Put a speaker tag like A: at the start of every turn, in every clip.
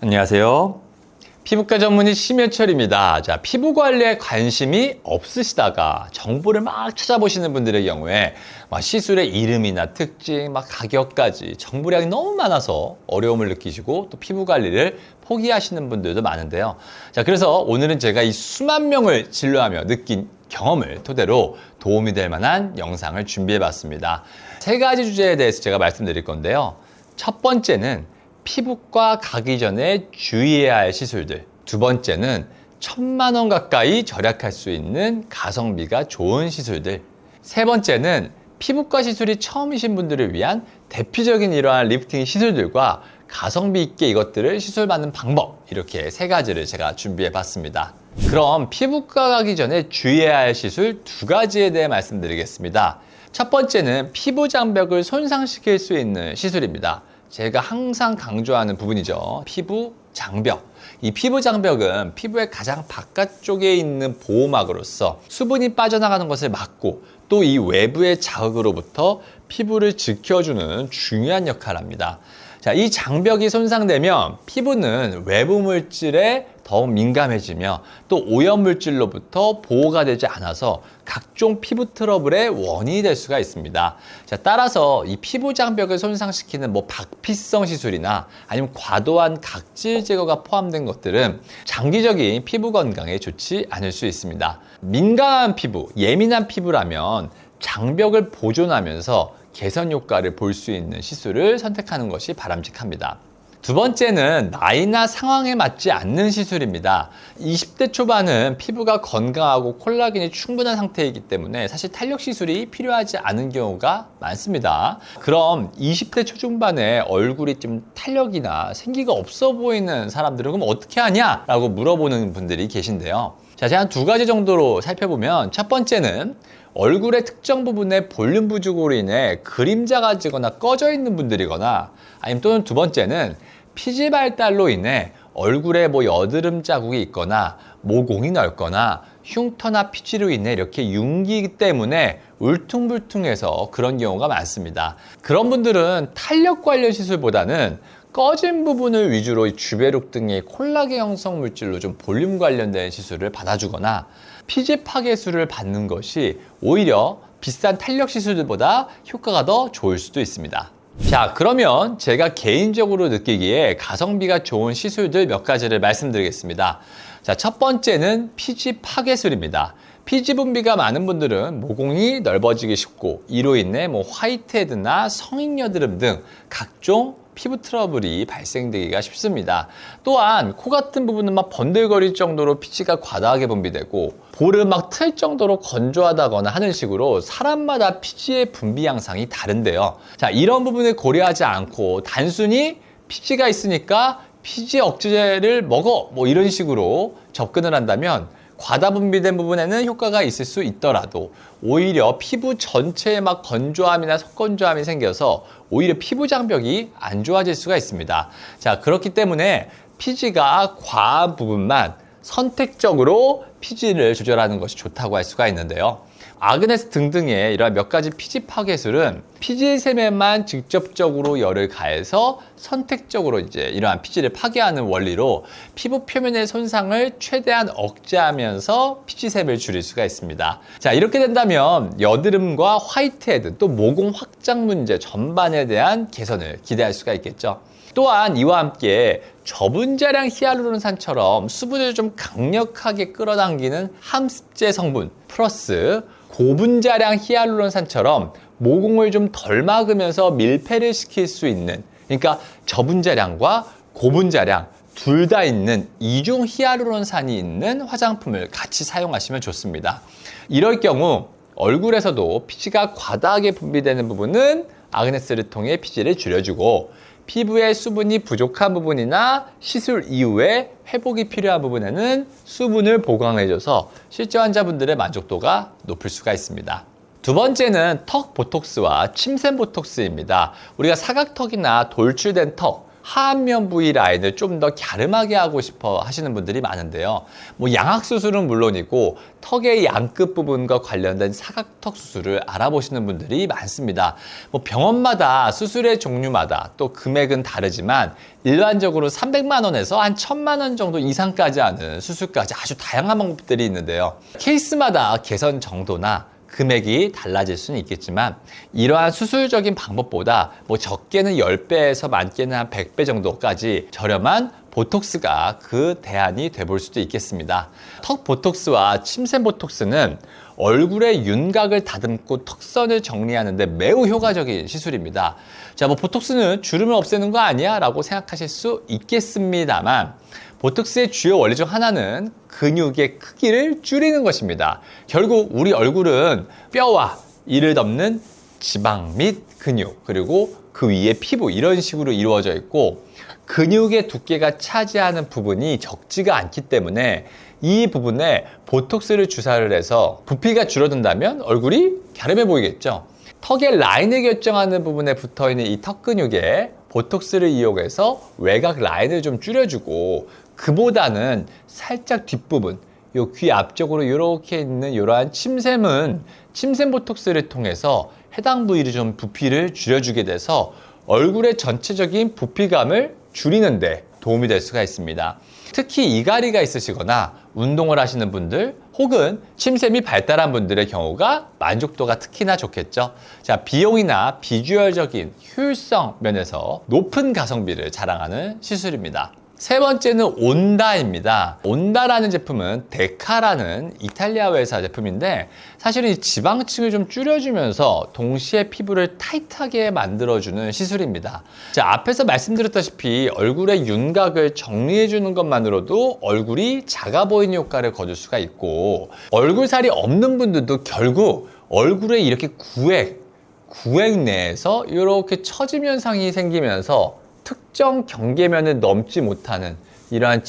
A: 안녕하세요. 피부과 전문의 심해철입니다. 자, 피부 관리에 관심이 없으시다가 정보를 막 찾아보시는 분들의 경우에 시술의 이름이나 특징, 가격까지 정보량이 너무 많아서 어려움을 느끼시고 또 피부 관리를 포기하시는 분들도 많은데요. 자, 그래서 오늘은 제가 이 수만 명을 진료하며 느낀 경험을 토대로 도움이 될 만한 영상을 준비해 봤습니다. 세 가지 주제에 대해서 제가 말씀드릴 건데요. 첫 번째는 피부과 가기 전에 주의해야 할 시술들. 두 번째는 1,000만 원 가까이 절약할 수 있는 가성비가 좋은 시술들. 세 번째는 피부과 시술이 처음이신 분들을 위한 대표적인 이러한 리프팅 시술들과 가성비 있게 이것들을 시술받는 방법. 이렇게 세 가지를 제가 준비해 봤습니다. 그럼 피부과 가기 전에 주의해야 할 시술 두 가지에 대해 말씀드리겠습니다. 첫 번째는 피부 장벽을 손상시킬 수 있는 시술입니다. 제가 항상 강조하는 부분이죠. 피부 장벽. 이 피부 장벽은 피부의 가장 바깥쪽에 있는 보호막으로서 수분이 빠져나가는 것을 막고 또 이 외부의 자극으로부터 피부를 지켜주는 중요한 역할을 합니다. 자, 이 장벽이 손상되면 피부는 외부 물질에 더욱 민감해지며 또 오염 물질로부터 보호가 되지 않아서 각종 피부 트러블의 원인이 될 수가 있습니다. 자, 따라서 이 피부 장벽을 손상시키는 박피성 시술이나 아니면 과도한 각질 제거가 포함된 것들은 장기적인 피부 건강에 좋지 않을 수 있습니다. 민감한 피부, 예민한 피부라면 장벽을 보존하면서 개선 효과를 볼 수 있는 시술을 선택하는 것이 바람직합니다. 두 번째는 나이나 상황에 맞지 않는 시술입니다. 20대 초반은 피부가 건강하고 콜라겐이 충분한 상태이기 때문에 사실 탄력 시술이 필요하지 않은 경우가 많습니다. 그럼 20대 초중반에 얼굴이 좀 탄력이나 생기가 없어 보이는 사람들은 그럼 어떻게 하냐? 라고 물어보는 분들이 계신데요. 자, 제가 한 두 가지 정도로 살펴보면 첫 번째는 얼굴의 특정 부분의 볼륨 부족으로 인해 그림자가 지거나 꺼져 있는 분들이거나 아니면 또는 두 번째는 피지 발달로 인해 얼굴에 여드름 자국이 있거나 모공이 넓거나 흉터나 피지로 인해 이렇게 윤기 때문에 울퉁불퉁해서 그런 경우가 많습니다. 그런 분들은 탄력 관련 시술보다는 꺼진 부분을 위주로 주베룩 등의 콜라겐 형성 물질로 좀 볼륨 관련된 시술을 받아주거나 피지 파괴술을 받는 것이 오히려 비싼 탄력 시술들보다 효과가 더 좋을 수도 있습니다. 자, 그러면 제가 개인적으로 느끼기에 가성비가 좋은 시술들 몇 가지를 말씀드리겠습니다. 자, 첫 번째는 피지 파괴술입니다. 피지 분비가 많은 분들은 모공이 넓어지기 쉽고 이로 인해 화이트헤드나 성인 여드름 등 각종 피부 트러블이 발생되기가 쉽습니다. 또한 코 같은 부분은 번들거릴 정도로 피지가 과다하게 분비되고 볼을 틀 정도로 건조하다거나 하는 식으로 사람마다 피지의 분비 양상이 다른데요. 자, 이런 부분을 고려하지 않고 단순히 피지가 있으니까 피지 억제제를 먹어 이런 식으로 접근을 한다면 과다 분비된 부분에는 효과가 있을 수 있더라도 오히려 피부 전체에 건조함이나 속건조함이 생겨서 오히려 피부 장벽이 안 좋아질 수가 있습니다. 자, 그렇기 때문에 피지가 과한 부분만 선택적으로 피지를 조절하는 것이 좋다고 할 수가 있는데요. 아그네스 등등의 이러한 몇 가지 피지 파괴술은 피지샘에만 직접적으로 열을 가해서 선택적으로 이러한 피지를 파괴하는 원리로 피부 표면의 손상을 최대한 억제하면서 피지샘을 줄일 수가 있습니다. 자, 이렇게 된다면 여드름과 화이트헤드 또 모공 확장 문제 전반에 대한 개선을 기대할 수가 있겠죠. 또한 이와 함께 저분자량 히알루론산처럼 수분을 좀 강력하게 끌어당기는 함습제 성분 플러스 고분자량 히알루론산처럼 모공을 좀 덜 막으면서 밀폐를 시킬 수 있는, 그러니까 저분자량과 고분자량 둘 다 있는 이중 히알루론산이 있는 화장품을 같이 사용하시면 좋습니다. 이럴 경우 얼굴에서도 피지가 과다하게 분비되는 부분은 아그네스를 통해 피지를 줄여주고 피부에 수분이 부족한 부분이나 시술 이후에 회복이 필요한 부분에는 수분을 보강해줘서 실제 환자분들의 만족도가 높을 수가 있습니다. 두 번째는 턱 보톡스와 침샘 보톡스입니다. 우리가 사각턱이나 돌출된 턱, 하안면 부위 라인을 좀 더 갸름하게 하고 싶어 하시는 분들이 많은데요. 뭐 양악수술은 물론이고 턱의 양끝 부분과 관련된 사각턱 수술을 알아보시는 분들이 많습니다. 뭐 병원마다 수술의 종류마다 또 금액은 다르지만 일반적으로 300만 원에서 한 1000만 원 정도 이상까지 하는 수술까지 아주 다양한 방법들이 있는데요. 케이스마다 개선 정도나 금액이 달라질 수는 있겠지만 이러한 수술적인 방법보다 뭐 적게는 10배에서 많게는 한 100배 정도까지 저렴한 보톡스가 그 대안이 돼볼 수도 있겠습니다. 턱 보톡스와 침샘 보톡스는 얼굴의 윤곽을 다듬고 턱선을 정리하는 데 매우 효과적인 시술입니다. 자, 뭐 보톡스는 주름을 없애는 거 아니야? 라고 생각하실 수 있겠습니다만 보톡스의 주요 원리 중 하나는 근육의 크기를 줄이는 것입니다. 결국 우리 얼굴은 뼈와 이를 덮는 지방 및 근육, 그리고 그 위에 피부 이런 식으로 이루어져 있고 근육의 두께가 차지하는 부분이 적지가 않기 때문에 이 부분에 보톡스를 주사를 해서 부피가 줄어든다면 얼굴이 갸름해 보이겠죠. 턱의 라인을 결정하는 부분에 붙어있는 이 턱 근육에 보톡스를 이용해서 외곽 라인을 좀 줄여주고 그보다는 살짝 뒷부분, 요 귀 앞쪽으로 이렇게 있는 이러한 침샘은 침샘 보톡스를 통해서 해당 부위를 좀 부피를 줄여주게 돼서 얼굴의 전체적인 부피감을 줄이는데 도움이 될 수가 있습니다. 특히 이갈이가 있으시거나 운동을 하시는 분들 혹은 침샘이 발달한 분들의 경우가 만족도가 특히나 좋겠죠. 자, 비용이나 비주얼적인 효율성 면에서 높은 가성비를 자랑하는 시술입니다. 세 번째는 온다입니다. 온다라는 제품은 데카라는 이탈리아 회사 제품인데 사실은 이 지방층을 좀 줄여주면서 동시에 피부를 타이트하게 만들어주는 시술입니다. 자, 앞에서 말씀드렸다시피 얼굴의 윤곽을 정리해주는 것만으로도 얼굴이 작아 보이는 효과를 거둘 수가 있고 얼굴살이 없는 분들도 결국 얼굴에 이렇게 구획 내에서 이렇게 처짐 현상이 생기면서 특정 경계면을 넘지 못하는 이러한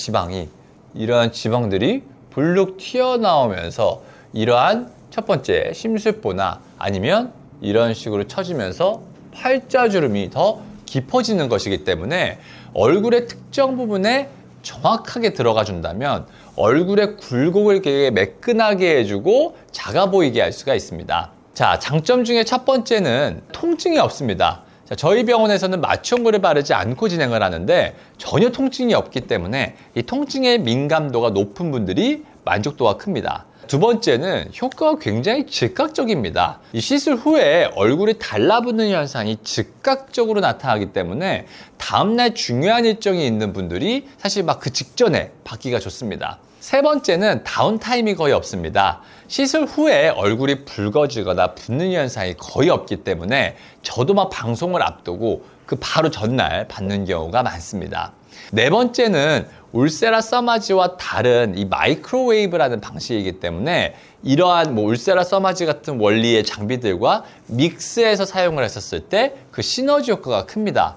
A: 지방들이 불룩 튀어나오면서 이러한 첫 번째 심술보나 아니면 이런 식으로 처지면서 팔자주름이 더 깊어지는 것이기 때문에 얼굴의 특정 부분에 정확하게 들어가 준다면 얼굴의 굴곡을 되게 매끈하게 해주고 작아 보이게 할 수가 있습니다. 자, 장점 중에 첫 번째는 통증이 없습니다. 자, 저희 병원에서는 마취용고를 바르지 않고 진행을 하는데 전혀 통증이 없기 때문에 이 통증의 민감도가 높은 분들이 만족도가 큽니다. 두 번째는 효과가 굉장히 즉각적입니다. 이 시술 후에 얼굴이 달라붙는 현상이 즉각적으로 나타나기 때문에 다음날 중요한 일정이 있는 분들이 사실 막 그 직전에 받기가 좋습니다. 세 번째는 다운타임이 거의 없습니다. 시술 후에 얼굴이 붉어지거나 붓는 현상이 거의 없기 때문에 저도 막 방송을 앞두고 그 바로 전날 받는 경우가 많습니다. 네 번째는 울세라 써마지와 다른 이 마이크로웨이브라는 방식이기 때문에 이러한 뭐 울세라 써마지 같은 원리의 장비들과 믹스해서 사용을 했었을 때 그 시너지 효과가 큽니다.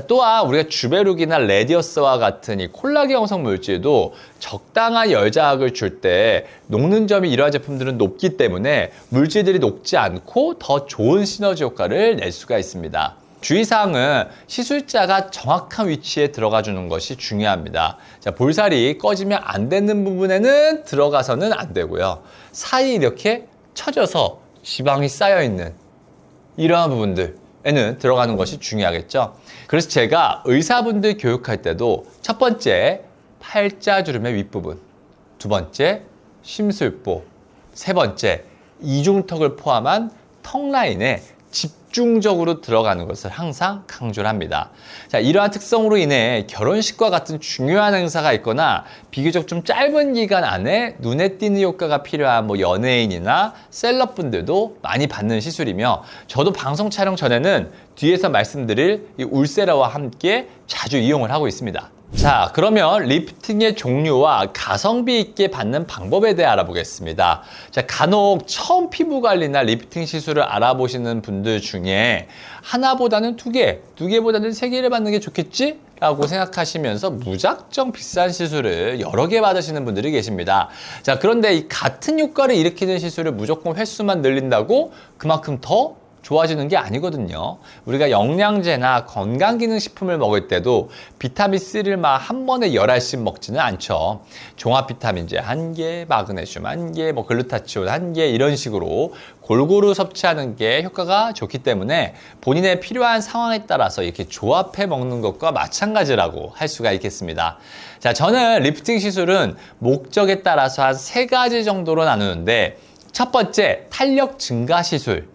A: 또한 우리가 주베룩이나 레디어스와 같은 이 콜라겐 형성 물질도 적당한 열자극을 줄 때 녹는 점이 이러한 제품들은 높기 때문에 물질들이 녹지 않고 더 좋은 시너지 효과를 낼 수가 있습니다. 주의사항은 시술자가 정확한 위치에 들어가 주는 것이 중요합니다. 자, 볼살이 꺼지면 안 되는 부분에는 들어가서는 안 되고요. 사이 이렇게 처져서 지방이 쌓여 있는 이러한 부분들에는 들어가는 것이 중요하겠죠. 그래서 제가 의사분들 교육할 때도 첫 번째 팔자주름의 윗부분, 두 번째 심술보, 세 번째 이중턱을 포함한 턱 라인에 집중적으로 들어가는 것을 항상 강조를 합니다. 자, 이러한 특성으로 인해 결혼식과 같은 중요한 행사가 있거나 비교적 좀 짧은 기간 안에 눈에 띄는 효과가 필요한 뭐 연예인이나 셀럽분들도 많이 받는 시술이며 저도 방송 촬영 전에는 뒤에서 말씀드릴 이 울세라와 함께 자주 이용을 하고 있습니다. 자, 그러면 리프팅의 종류와 가성비 있게 받는 방법에 대해 알아보겠습니다. 자, 간혹 처음 피부 관리나 리프팅 시술을 알아보시는 분들 중에 하나보다는 두 개보다는 세 개를 받는 게 좋겠지? 라고 생각하시면서 무작정 비싼 시술을 여러 개 받으시는 분들이 계십니다. 자, 그런데 이 같은 효과를 일으키는 시술을 무조건 횟수만 늘린다고 그만큼 더 좋아지는 게 아니거든요. 우리가 영양제나 건강기능식품을 먹을 때도 비타민3를 막 한 번에 10알씩 먹지는 않죠. 종합비타민제 1개, 마그네슘 1개, 뭐 글루타치온 1개 이런 식으로 골고루 섭취하는 게 효과가 좋기 때문에 본인의 필요한 상황에 따라서 이렇게 조합해 먹는 것과 마찬가지라고 할 수가 있겠습니다. 자, 저는 리프팅 시술은 목적에 따라서 한 3가지 정도로 나누는데, 첫 번째 탄력 증가 시술,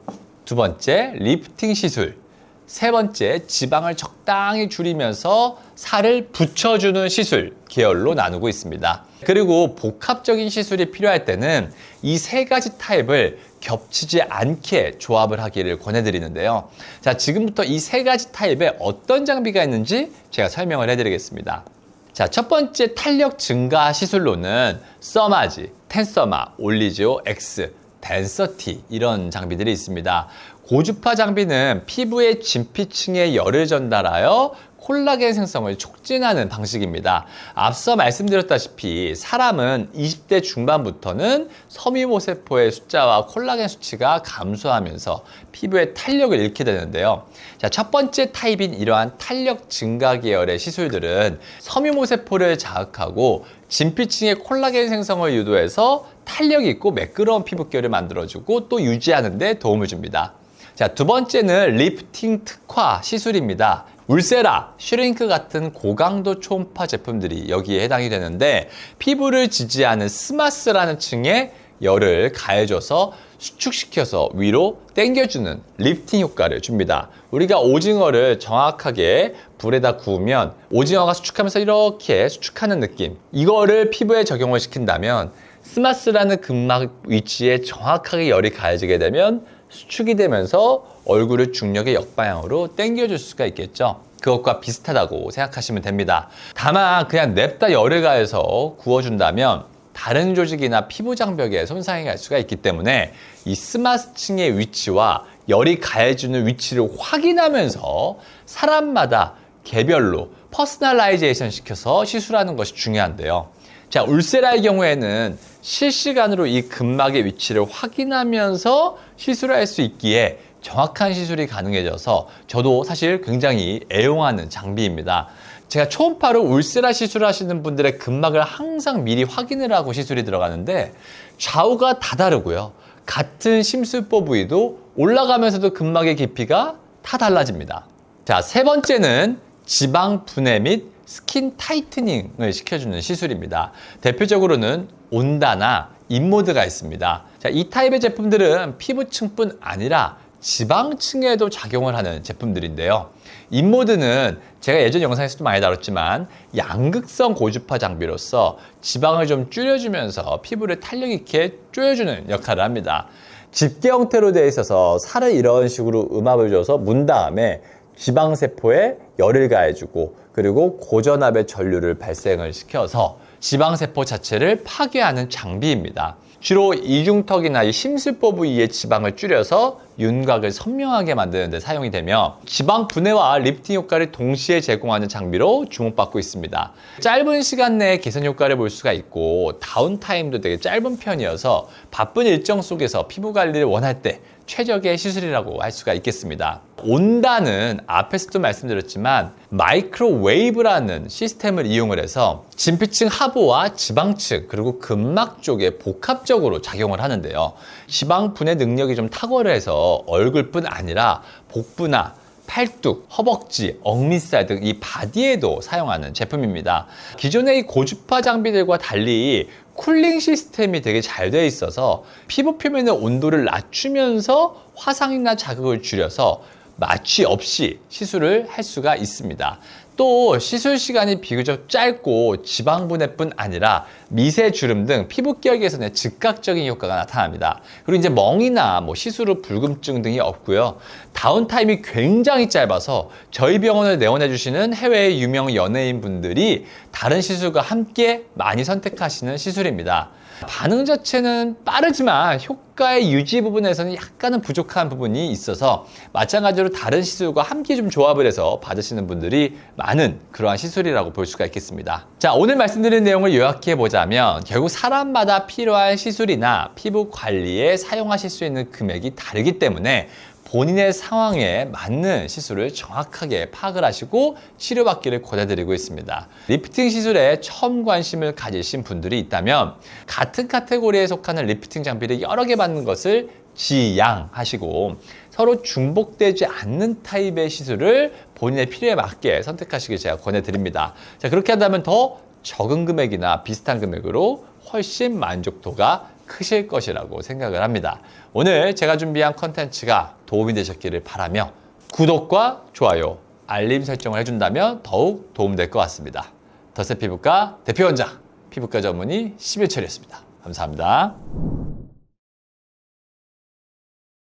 A: 두 번째 리프팅 시술, 세 번째 지방을 적당히 줄이면서 살을 붙여주는 시술 계열로 나누고 있습니다. 그리고 복합적인 시술이 필요할 때는 이 3가지 타입을 겹치지 않게 조합을 하기를 권해드리는데요. 자, 지금부터 이 3가지 타입에 어떤 장비가 있는지 제가 설명을 해드리겠습니다. 자, 첫 번째 탄력 증가 시술로는 서마지, 텐서마, 올리지오 X, 덴서티 이런 장비들이 있습니다. 고주파 장비는 피부의 진피층에 열을 전달하여 콜라겐 생성을 촉진하는 방식입니다. 앞서 말씀드렸다시피 사람은 20대 중반부터는 섬유모세포의 숫자와 콜라겐 수치가 감소하면서 피부의 탄력을 잃게 되는데요. 자, 첫 번째 타입인 이러한 탄력 증가 계열의 시술들은 섬유모세포를 자극하고 진피층의 콜라겐 생성을 유도해서 탄력 있고 매끄러운 피부결을 만들어주고 또 유지하는 데 도움을 줍니다. 자, 두 번째는 리프팅 특화 시술입니다. 울세라, 슈링크 같은 고강도 초음파 제품들이 여기에 해당이 되는데, 피부를 지지하는 스마스라는 층에 열을 가해줘서 수축시켜서 위로 당겨주는 리프팅 효과를 줍니다. 우리가 오징어를 정확하게 불에다 구우면 오징어가 수축하면서 이렇게 수축하는 느낌, 이거를 피부에 적용을 시킨다면 스마스라는 근막 위치에 정확하게 열이 가해지게 되면 수축이 되면서 얼굴을 중력의 역방향으로 당겨줄 수가 있겠죠. 그것과 비슷하다고 생각하시면 됩니다. 다만 그냥 냅다 열을 가해서 구워준다면 다른 조직이나 피부 장벽에 손상이 갈 수가 있기 때문에 이 스마스층의 위치와 열이 가해주는 위치를 확인하면서 사람마다 개별로 퍼스널라이제이션 시켜서 시술하는 것이 중요한데요. 자, 울세라의 경우에는 실시간으로 이 근막의 위치를 확인하면서 시술을 할 수 있기에 정확한 시술이 가능해져서 저도 사실 굉장히 애용하는 장비입니다. 제가 초음파로 울세라 시술을 하시는 분들의 근막을 항상 미리 확인을 하고 시술이 들어가는데 좌우가 다 다르고요. 같은 심술보 부위도 올라가면서도 근막의 깊이가 다 달라집니다. 자, 세 번째는 지방 분해 및 스킨 타이트닝을 시켜주는 시술입니다. 대표적으로는 온다나 인모드가 있습니다. 자, 이 타입의 제품들은 피부층뿐 아니라 지방층에도 작용을 하는 제품들인데요. 인모드는 제가 예전 영상에서도 많이 다뤘지만 양극성 고주파 장비로서 지방을 좀 줄여주면서 피부를 탄력 있게 조여주는 역할을 합니다. 집게 형태로 되어 있어서 살을 이런 식으로 음압을 줘서 문 다음에 지방세포에 열을 가해주고 그리고 고전압의 전류를 발생을 시켜서 지방세포 자체를 파괴하는 장비입니다. 주로 이중턱이나 이 심술보 부위의 지방을 줄여서 윤곽을 선명하게 만드는 데 사용이 되며 지방 분해와 리프팅 효과를 동시에 제공하는 장비로 주목받고 있습니다. 짧은 시간 내에 개선 효과를 볼 수가 있고 다운타임도 되게 짧은 편이어서 바쁜 일정 속에서 피부 관리를 원할 때 최적의 시술이라고 할 수가 있겠습니다. 온다는 앞에서도 말씀드렸지만 마이크로웨이브라는 시스템을 이용을 해서 진피층 하부와 지방층 그리고 근막 쪽에 복합적으로 작용을 하는데요. 지방 분해 능력이 좀 탁월해서 얼굴뿐 아니라 복부나 팔뚝, 허벅지, 억밑살 등 이 바디에도 사용하는 제품입니다. 기존의 이 고주파 장비들과 달리 쿨링 시스템이 되게 잘 되어 있어서 피부 표면의 온도를 낮추면서 화상이나 자극을 줄여서 마취 없이 시술을 할 수가 있습니다. 또 시술 시간이 비교적 짧고 지방 분해뿐 아니라 미세 주름 등 피부결 개선에 즉각적인 효과가 나타납니다. 그리고 이제 멍이나 시술 후 불금증 등이 없고요. 다운타임이 굉장히 짧아서 저희 병원을 내원해 주시는 해외의 유명 연예인 분들이 다른 시술과 함께 많이 선택하시는 시술입니다. 반응 자체는 빠르지만 효과의 유지 부분에서는 약간은 부족한 부분이 있어서 마찬가지로 다른 시술과 함께 좀 조합을 해서 받으시는 분들이 많은 그러한 시술이라고 볼 수가 있겠습니다. 자, 오늘 말씀드린 내용을 요약해 보자면 결국 사람마다 필요한 시술이나 피부 관리에 사용하실 수 있는 금액이 다르기 때문에 본인의 상황에 맞는 시술을 정확하게 파악을 하시고 치료받기를 권해드리고 있습니다. 리프팅 시술에 처음 관심을 가지신 분들이 있다면 같은 카테고리에 속하는 리프팅 장비를 여러 개 받는 것을 지양하시고 서로 중복되지 않는 타입의 시술을 본인의 필요에 맞게 선택하시길 제가 권해드립니다. 자, 그렇게 한다면 더 적은 금액이나 비슷한 금액으로 훨씬 만족도가 크실 것이라고 생각을 합니다. 오늘 제가 준비한 컨텐츠가 도움이 되셨기를 바라며 구독과 좋아요, 알림 설정을 해준다면 더욱 도움될 것 같습니다. 더세 피부과 대표원장, 피부과 전문의 심유철이었습니다. 감사합니다.